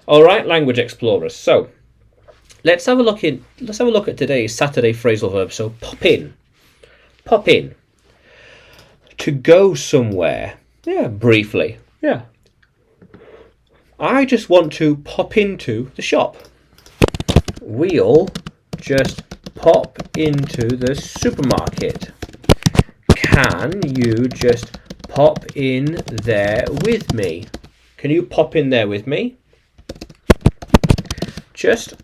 All right, language explorers. So let's have a look at today's Saturday phrasal verb. So pop in. Pop in. To go somewhere. Yeah, briefly. Yeah. I just want to pop into the shop. We'll just pop into the supermarket. Can you just pop in there with me? Can you pop in there with me? Just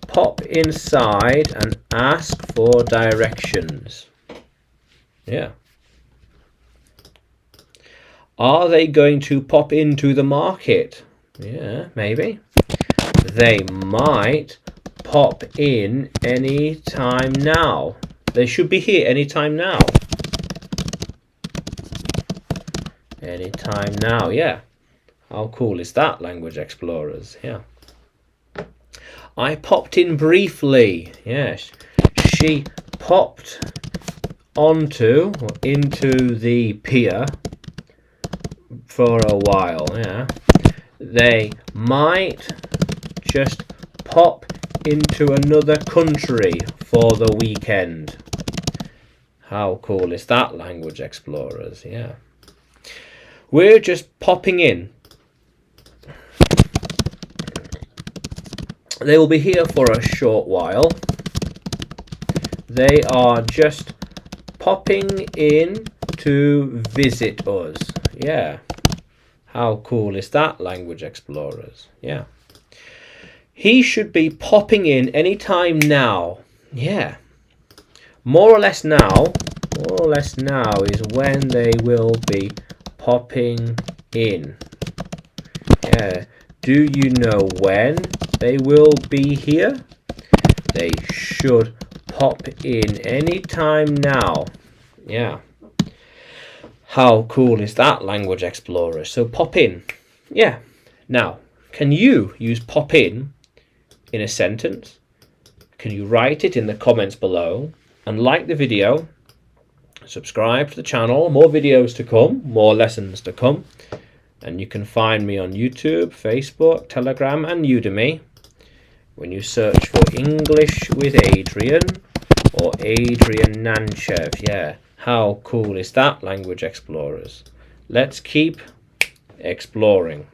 pop inside and ask for directions. Yeah. Are they going to pop into the market? Yeah, maybe. They might pop in any time now. They should be here anytime now. Anytime now, yeah. How cool is that, language explorers? Yeah. I popped in briefly. Yes. She popped onto or into the pier for a while. Yeah. They might just pop into another country for the weekend. How cool is that, language explorers? Yeah. We're just popping in. They will be here for a short while. They are just popping in to visit us. Yeah. How cool is that, language explorers? Yeah. He should be popping in anytime now. Yeah. More or less now is when they will be popping in. Yeah. Do you know when they will be here? They should pop in anytime now. Yeah. How cool is that, language explorer? So pop in. Yeah. Now, can you use pop in a sentence? Can you write it in the comments below? And like the video. Subscribe to the channel. More videos to come. More lessons to come. And you can find me on YouTube, Facebook, Telegram and Udemy when you search for English with Adrian or Adrian Nanchev. Yeah, how cool is that, language explorers? Let's keep exploring.